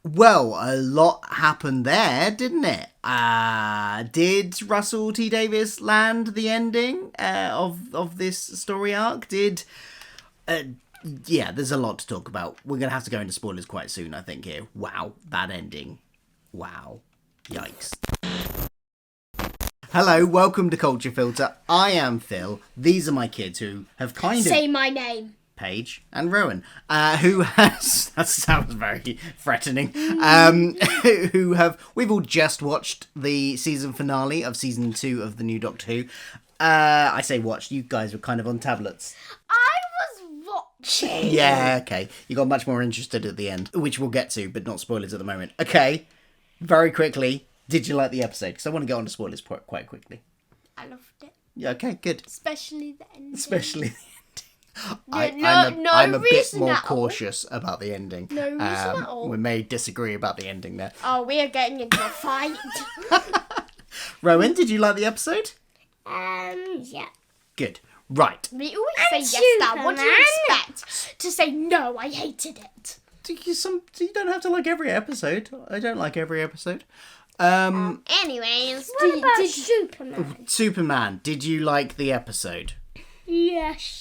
Well, a lot happened there, didn't it? Did Russell T Davies land the ending of this story arc? Yeah, there's a lot to talk about. We're going to have to go into spoilers quite soon, I think, here. Wow, that ending. Wow. Yikes. Hello, welcome to Culture Filter. I am Phil. These are my kids who have Say my name. Paige and Rowan, who has... That sounds very threatening. We've all just watched the season finale of season 2 of the new Doctor Who. I say watched, you guys were kind of on tablets. I was watching. Yeah, okay. You got much more interested at the end, which we'll get to, but not spoilers at the moment. Okay, very quickly, did you like the episode? Because I want to go on to spoilers quite quickly. I loved it. Yeah, okay, good. Especially the ending. I'm a bit more cautious about the ending. No reason at all. We may disagree about the ending there. Oh, we are getting into a fight. Rowan, did you like the episode? Yeah. Good. Right. We always say yes, Dad. What do you expect? To say no, I hated it. You don't have to like every episode. I don't like every episode. Anyways, what about Superman? Superman, did you like the episode? Yes.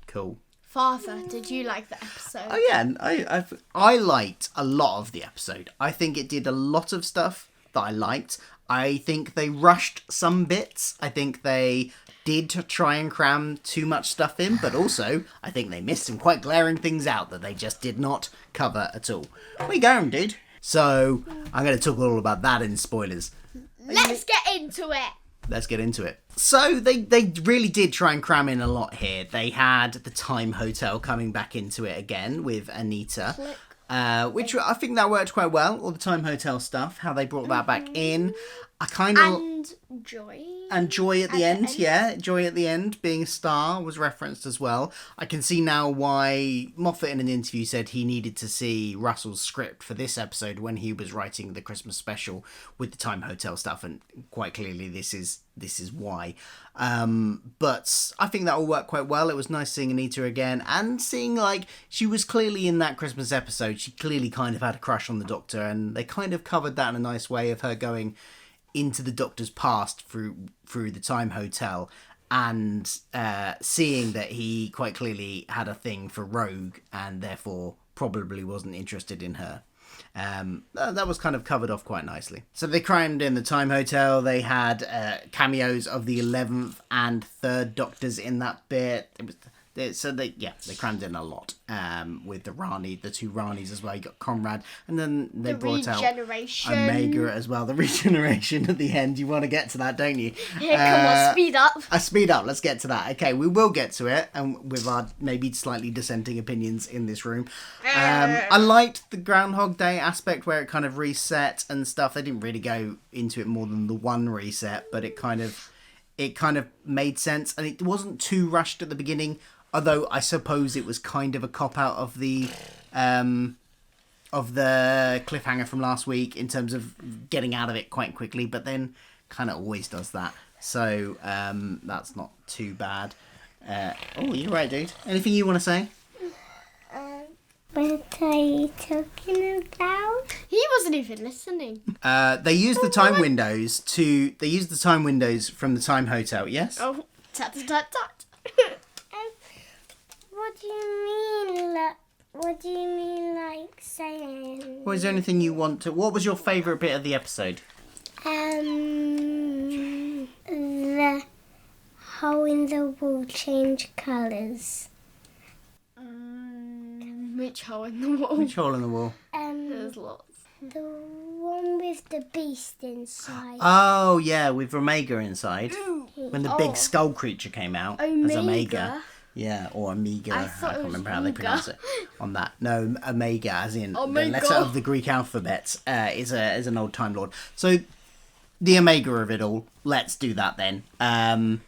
Cool. Father, did you like the episode? Oh yeah, I liked a lot of the episode. I think it did a lot of stuff that I liked. I think they rushed some bits. I think they did try and cram too much stuff in, but also I think they missed some quite glaring things out that they just did not cover at all. Where you going, dude? So I'm going to talk all about that in spoilers. Let's get into it. Let's get into it. So they really did try and cram in a lot here. They had the Time Hotel coming back into it again with Anita, which I think that worked quite well. All the Time Hotel stuff, how they brought that back in. I kind of... And Joy. And Joy at the end, yeah. Joy at the end, being a star, was referenced as well. I can see now why Moffat in an interview said he needed to see Russell's script for this episode when he was writing the Christmas special with the Time Hotel stuff, and quite clearly this is why. But I think that will work quite well. It was nice seeing Anita again, and seeing, like, she was clearly in that Christmas episode, she clearly kind of had a crush on the Doctor, and they kind of covered that in a nice way of her going into the Doctor's past through the Time Hotel, and seeing that he quite clearly had a thing for Rogue and therefore probably wasn't interested in her. That was kind of covered off quite nicely. So they crammed in the Time Hotel. They had cameos of the 11th and 3rd Doctors in that bit. They crammed in a lot with the two Ranis as well. You got Conrad, and then they brought out Omega as well. The regeneration at the end. You want to get to that, don't you? Come on, speed up. Speed up. Let's get to that. Okay, we will get to it, and with our maybe slightly dissenting opinions in this room. I liked the Groundhog Day aspect where it kind of reset and stuff. They didn't really go into it more than the one reset, but it kind of made sense, and it wasn't too rushed at the beginning. Although I suppose it was kind of a cop-out of the cliffhanger from last week in terms of getting out of it quite quickly, but then kind of always does that. So that's not too bad. Oh, you're right, dude. Anything you want to say? What are you talking about? He wasn't even listening. They used the time windows from the Time Hotel, yes? Oh, tut. What do you mean? What do you mean, like saying? Or is there anything you want to... What was your favourite bit of the episode? The hole in the wall change colours. Which hole in the wall? Which hole in the wall? There's lots. The one with the beast inside. Oh, yeah, with Omega inside. When the big skull creature came out as Omega. Yeah, or Amiga. I can't remember how they pronounce it on that. No, Omega, as in the letter of the Greek alphabet, is an old Time Lord. So, the Omega of it all. Let's do that then.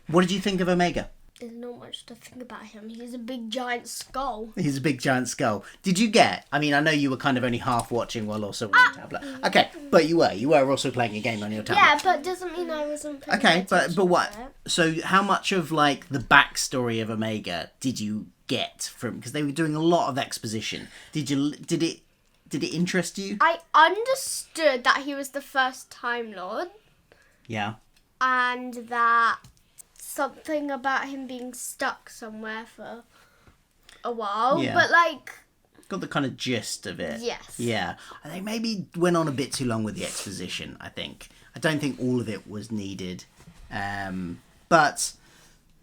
What did you think of Omega? There's not much to think about him. He's a big giant skull. He's a big giant skull. Did you get... I mean, I know you were kind of only half watching while also on your tablet. Okay, but you were also playing a game on your tablet. Yeah, but doesn't mean I wasn't playing. Okay, but what... So how much of, like, the backstory of Omega did you get from... Because they were doing a lot of exposition. Did Did it interest you? I understood that he was the first Time Lord, Yeah. and that something about him being stuck somewhere for a while. Yeah. But like, Got the kind of gist of it. yes. Yeah. I think maybe went on a bit too long with the exposition, I think. I don't think all of it was needed. But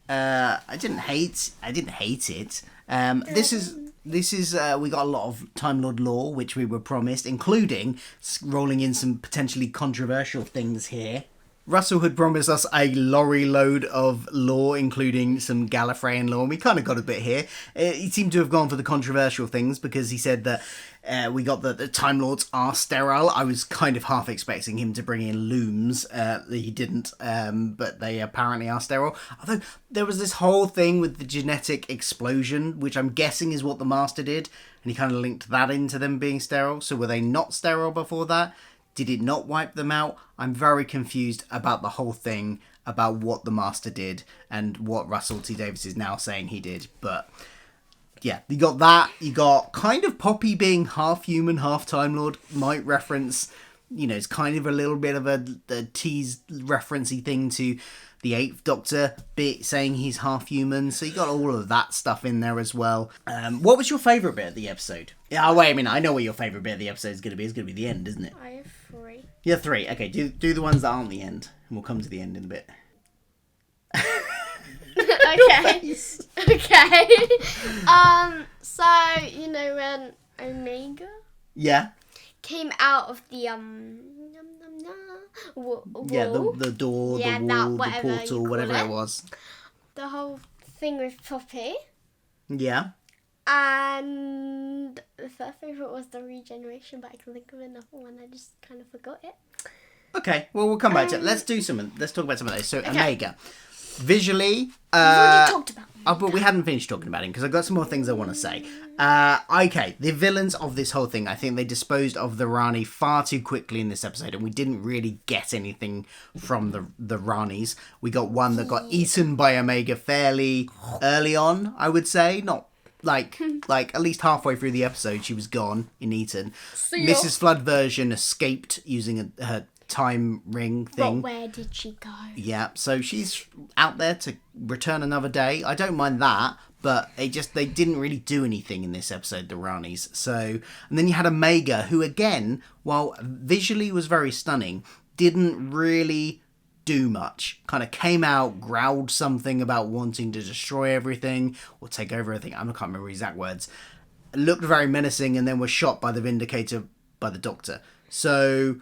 I didn't hate it. This is we got a lot of Time Lord lore, which we were promised, including rolling in some potentially controversial things here. Russell had promised us a lorry load of lore, including some Gallifreyan lore, and we kind of got a bit here. He seemed to have gone for the controversial things because he said that we got that the Time Lords are sterile. I was kind of half expecting him to bring in looms. He didn't, but they apparently are sterile. Although there was this whole thing with the genetic explosion, which I'm guessing is what the Master did, and he kind of linked that into them being sterile. So were they not sterile before that? Did it not wipe them out? I'm very confused about the whole thing, about what the Master did and what Russell T Davies is now saying he did. But yeah, you got that. You got kind of Poppy being half human, half Time Lord. Might reference, it's kind of a little bit of a tease referencey thing to the Eighth Doctor bit saying he's half human. So you got all of that stuff in there as well. What was your favourite bit of the episode? Yeah, wait a minute. I know what your favourite bit of the episode is going to be. It's going to be the end, isn't it? I have 3. Yeah, 3. Okay, do the ones that aren't the end, and we'll come to the end in a bit. Okay. Okay. So when Omega Yeah. came out of the wall. Yeah, the door, Yeah, the that, wall, the whatever you portal, call whatever it. it was. The whole thing with Poppy. Yeah. And the third favourite was the regeneration, but I can think of another one. I just kind of forgot it. Okay, well, we'll come back to it. Let's talk about some of those. So, Okay. Omega. Visually, We've already talked about it. but we hadn't finished talking about him because I've got some more things I want to say. Okay, the villains of this whole thing, I think they disposed of the Rani far too quickly in this episode, and we didn't really get anything from the Ranis. We got one that got eaten by Omega fairly early on, I would say. Not like at least halfway through the episode, she was gone and eaten. Mrs. Flood version escaped using her time ring thing. But where did she go? Yeah, so she's out there to return another day. I don't mind that, but they didn't really do anything in this episode, the Ranis. So, and then you had Omega, who again, while visually was very stunning, didn't really do much. Kind of came out, growled something about wanting to destroy everything or take over everything. I can't remember exact words. Looked very menacing and then was shot by the Vindicator, by the Doctor. So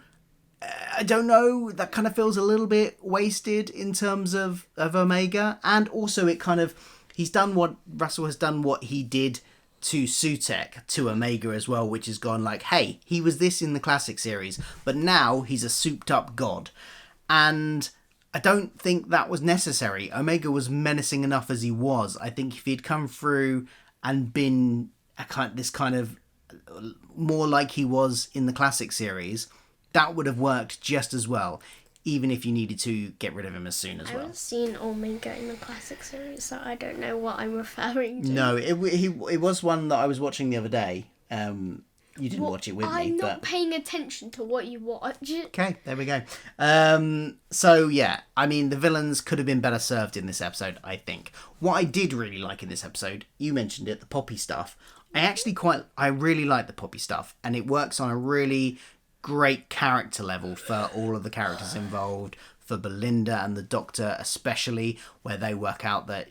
I don't know, that kind of feels a little bit wasted in terms of Omega. And also it kind of, Russell has done what he did to Sutek, to Omega as well, which has gone like, hey, he was this in the classic series, but now he's a souped up god. And I don't think that was necessary. Omega was menacing enough as he was. I think if he'd come through and been this kind of more like he was in the classic series, that would have worked just as well, even if you needed to get rid of him as soon as I well. haven't seen Omega in the classic series, so I don't know what I'm referring to. No, it was one that I was watching the other day. You didn't watch it with me, I'm but not paying attention to what you watch. okay, there we go. So yeah, I mean, the villains could have been better served in this episode, I think. What I did really like in this episode, you mentioned it, the Poppy stuff. I really like the Poppy stuff, and it works on a really great character level for all of the characters involved, for Belinda and the Doctor especially, where they work out that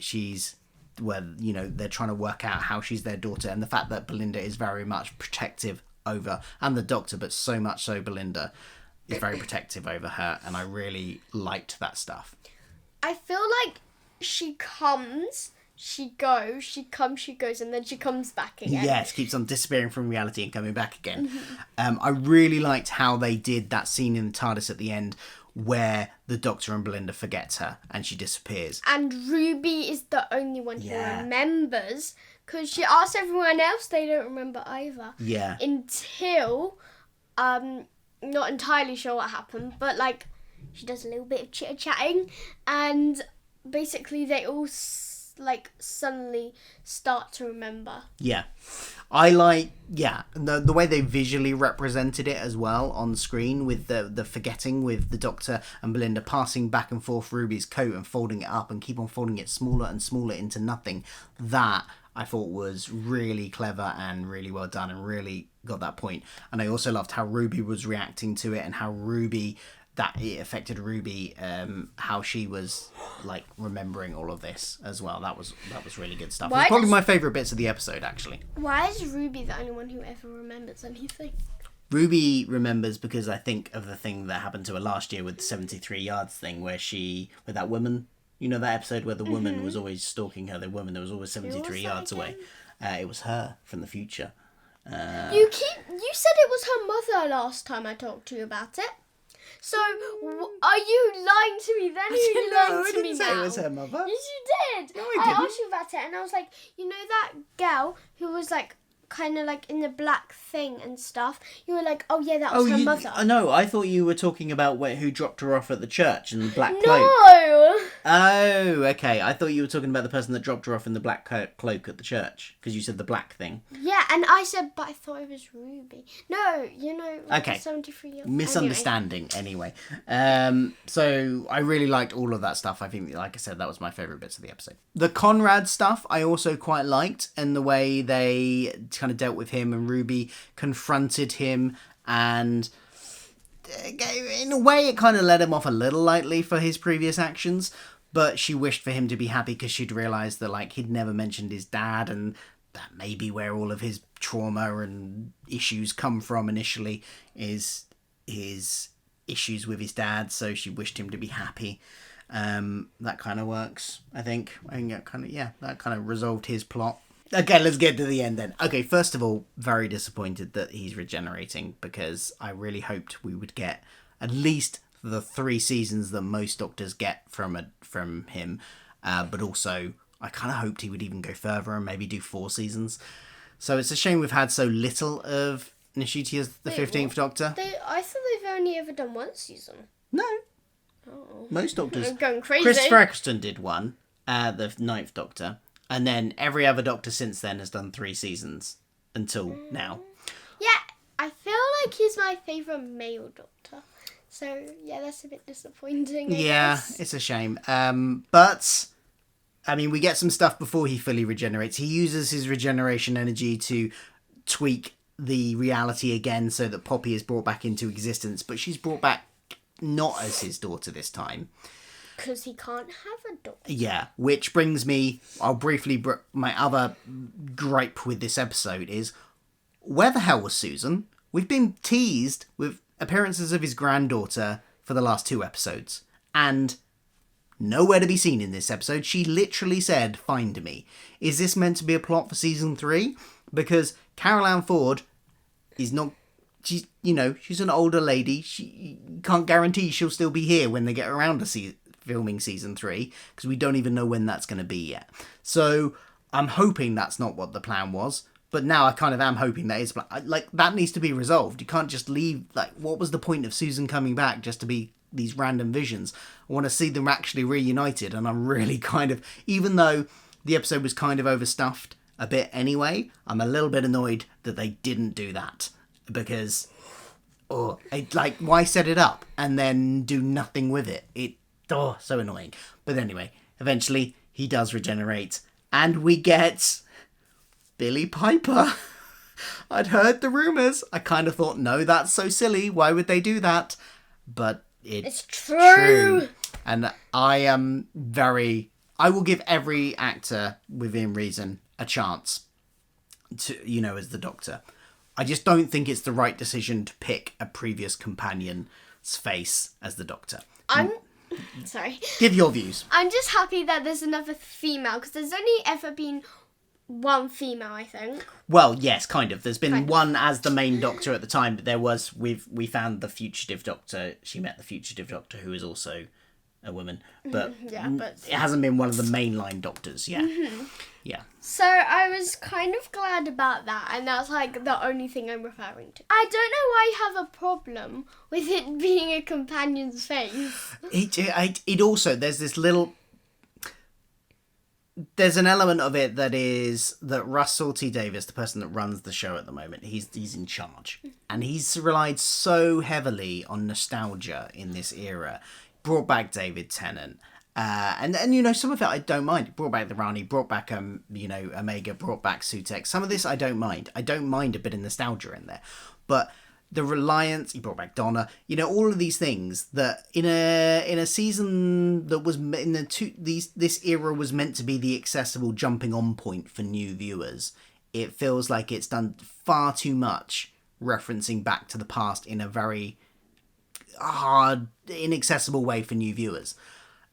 they're trying to work out how she's their daughter, and the fact that Belinda is very much protective over, and the Doctor, but so much so Belinda is very protective over her, and I really liked that stuff. I feel like she comes, she goes, she comes, she goes, and then she comes back again. Yes, keeps on disappearing from reality and coming back again. I really liked how they did that scene in the TARDIS at the end where the Doctor and Belinda forgets her and she disappears. And Ruby is the only one who Yeah. remembers, because she asks everyone else, they don't remember either. Yeah. Until, not entirely sure what happened, but she does a little bit of chitter-chatting, and basically they all like suddenly start to remember. Yeah. I like, the way they visually represented it as well on screen with the forgetting, with the Doctor and Belinda passing back and forth Ruby's coat and folding it up and keep on folding it smaller and smaller into nothing. That I thought was really clever and really well done and really got that point. And I also loved how Ruby was reacting to it and how it affected Ruby, how she was like remembering all of this as well. That was really good stuff. It was probably my favourite bits of the episode, actually. Why is Ruby the only one who ever remembers anything? Ruby remembers because I think of the thing that happened to her last year with the 73 yards thing, where with that woman, you know, that episode where the woman was always stalking her, the woman that was always 73 yards away. It was her from the future. You said it was her mother last time I talked to you about it. So, are you lying to me then, or are you lying to me now? I didn't say it was her mother. Yes, you did. No, I didn't. asked you about it, and I was like, you know that girl who was like, kind of like in the black thing and stuff? You were like, oh yeah, that was her mother. No, I thought you were talking about who dropped her off at the church in the black cloak. No! Oh, okay. I thought you were talking about the person that dropped her off in the black cloak at the church, because you said the black thing. Yeah, and I said, but I thought it was Ruby. No, you know, okay. 73 years. Misunderstanding, anyway. So I really liked all of that stuff. I think, like I said, that was my favourite bits of the episode. The Conrad stuff I also quite liked, and the way they kind of dealt with him, and Ruby confronted him, and in a way it kind of let him off a little lightly for his previous actions, but she wished for him to be happy because she'd realised that like he'd never mentioned his dad, and that may be where all of his trauma and issues come from initially, is his issues with his dad, so she wished him to be happy. That kind of works, I think. That kind of resolved his plot. Okay, let's get to the end then. Okay, first of all, very disappointed that he's regenerating, because I really hoped we would get at least the 3 seasons that most Doctors get from him, but also I kind of hoped he would even go further and maybe do 4 seasons. So it's a shame we've had so little of Nishiti as the 15th Doctor. I thought they've only ever done 1 season. No. Oh. Most Doctors. I'm going crazy. Christopher Eccleston did 1, the 9th Doctor. And then every other Doctor since then has done 3 seasons until now. Yeah, I feel like he's my favourite male Doctor. So, yeah, that's a bit disappointing, I guess. It's a shame. But, I mean, we get some stuff before he fully regenerates. He uses his regeneration energy to tweak the reality again so that Poppy is brought back into existence. But she's brought back not as his daughter this time. Because he can't have a daughter. Yeah, which brings me, I'll briefly, my other gripe with this episode is, where the hell was Susan? We've been teased with appearances of his granddaughter for the last 2 episodes, and nowhere to be seen in this episode. She literally said, find me. Is this meant to be a plot for season 3? Because Carol Ann Ford is not... She's an older lady. She can't guarantee she'll still be here when they get around to filming season 3, because we don't even know when that's going to be yet. So I'm hoping that's not what the plan was, but now I kind of am hoping that is like that needs to be resolved. You can't just leave, like, what was the point of Susan coming back just to be these random visions? I want to see them actually reunited, and I'm really kind of, even though the episode was kind of overstuffed a bit anyway, I'm a little bit annoyed that they didn't do that, because why set it up and then do nothing with it? So annoying. But anyway, eventually he does regenerate, and we get Billie Pipper. I'd heard the rumours. I kind of thought, no, that's so silly. Why would they do that? But it's true. And I will give every actor within reason a chance to, as the Doctor. I just don't think it's the right decision to pick a previous companion's face as the Doctor. Sorry. Give your views. I'm just happy that there's another female, because there's only ever been 1 female, I think. Well, yes, kind of. There's been one as the main Doctor at the time, but we found the fugitive Doctor. She met the fugitive Doctor, who is also a woman, but it hasn't been one of the mainline Doctors yet. Mm-hmm. Yeah. So I was kind of glad about that, and that's like the only thing I'm referring to. I don't know why you have a problem with it being a companion's face. It also, there's this little... there's an element of it that is that Russell T Davies, the person that runs the show at the moment, he's in charge, and he's relied so heavily on nostalgia in this era. Brought back David Tennant. And you know, some of it I don't mind. Brought back the Rani, brought back Omega, brought back Sutek. Some of this I don't mind. I don't mind a bit of nostalgia in there, but the reliance, he brought back Donna. You know, all of these things that in a season that was this era was meant to be the accessible jumping on point for new viewers. It feels like it's done far too much referencing back to the past in a very hard, inaccessible way for new viewers.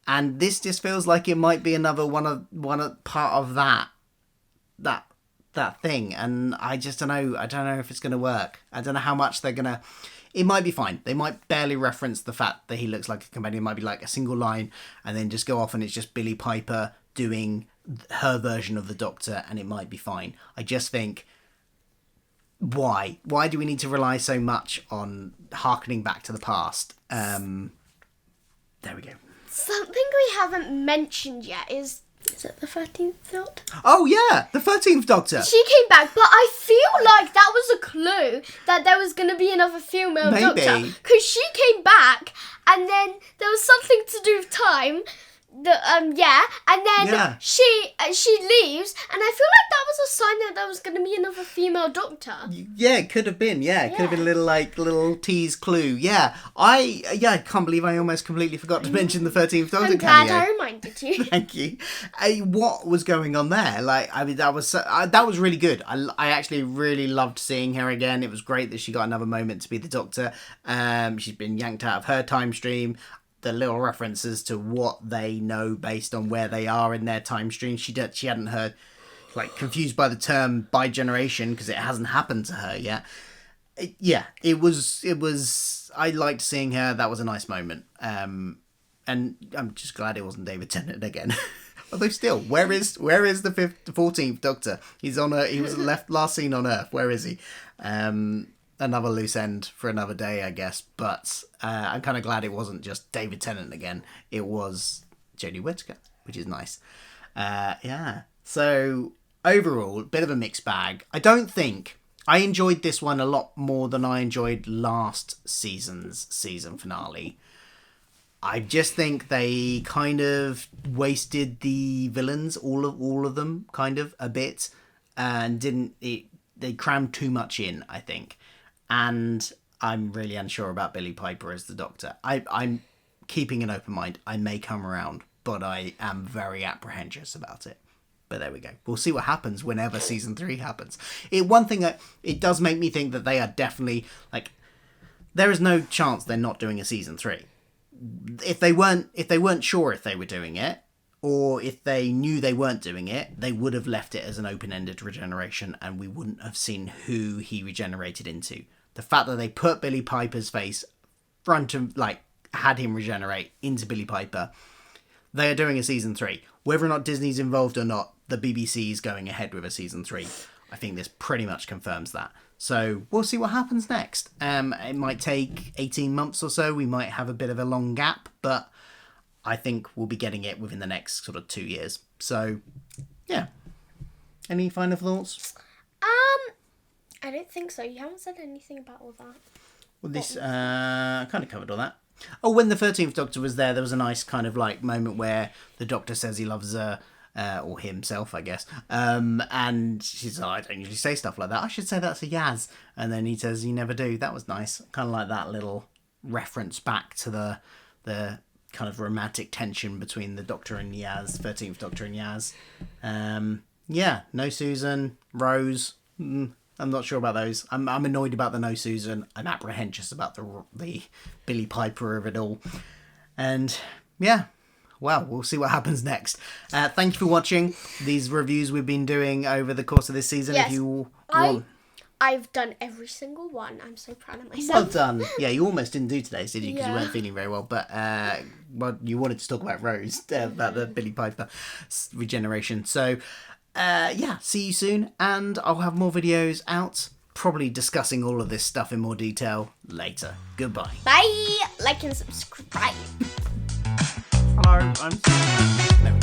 And this just feels like it might be another part of that thing. And I just don't know. I don't know if it's going to work. I don't know how much they're going to... It might be fine. They might barely reference the fact that he looks like a companion. It might be like a single line and then just go off and it's just Billie Piper doing her version of the Doctor, and it might be fine. I just think... Why? Why do we need to rely so much on harkening back to the past? There we go. Something we haven't mentioned yet is it the 13th Doctor? Oh yeah, the 13th Doctor. She came back, but I feel like that was a clue that there was going to be another female Maybe. Doctor. Because she came back, and then there was something to do with time. And then she leaves, and I feel like that was a sign that there was going to be another female Doctor. Yeah, it could have been. Yeah, it could have been a little tease clue. Yeah, I can't believe I almost completely forgot to mention the 13th Doctor I'm glad cameo. I reminded you. Thank you. What was going on there? Like, I mean, that was really good. I actually really loved seeing her again. It was great that she got another moment to be the Doctor. She's been yanked out of her time stream. The little references to what they know based on where they are in their time stream. She hadn't heard, like, confused by the term bi-generation because it hasn't happened to her yet. It was. I liked seeing her. That was a nice moment. And I'm just glad it wasn't David Tennant again. Although still, where is the 14th Doctor? He was last seen on Earth. Where is he? Another loose end for another day, I guess. But I'm kind of glad it wasn't just David Tennant again. It was Jodie Whittaker, which is nice. So overall, bit of a mixed bag. I enjoyed this one a lot more than I enjoyed last season's season finale. I just think they kind of wasted the villains, all of them, kind of a bit, and they crammed too much in, I think. And I'm really unsure about Billie Piper as the Doctor. I'm keeping an open mind. I may come around, but I am very apprehensive about it. But there we go. We'll see what happens whenever season 3 happens. One thing that it does make me think that they are definitely, like, there is no chance they're not doing a season 3. If they weren't sure if they were doing it, or if they knew they weren't doing it, they would have left it as an open-ended regeneration, and we wouldn't have seen who he regenerated into. The fact that they put Billie Piper's face front of, like, had him regenerate into Billie Piper, they are doing a season 3. Whether or not Disney's involved or not, the BBC is going ahead with a season 3. I think this pretty much confirms that. So we'll see what happens next. It might take 18 months or so. We might have a bit of a long gap, but I think we'll be getting it within the next sort of 2 years. So, yeah. Any final thoughts? I don't think so. You haven't said anything about all that. Well, this kind of covered all that. Oh, when the 13th Doctor was there was a nice kind of like moment where the Doctor says he loves her, or himself, I guess. And she's like, I don't usually say stuff like that. I should say that's a Yaz. And then he says, you never do. That was nice. Kind of like that little reference back to the kind of romantic tension between the Doctor and Yaz, 13th Doctor and Yaz. No Susan, Rose. I'm not sure about those. I'm annoyed about the no Susan. I'm apprehensive about the Billie Piper of it all. And yeah, well, we'll see what happens next. Thank you for watching these reviews we've been doing over the course of this season. Yes, if you I've done every single one. I'm so proud of myself. Well done. Yeah, you almost didn't do today, did you? Because you Yeah. weren't feeling very well. But you wanted to talk about Rose, about the Billie Piper regeneration. So, see you soon. And I'll have more videos out, probably discussing all of this stuff in more detail later. Goodbye. Bye. Like and subscribe. Hello, I'm... No.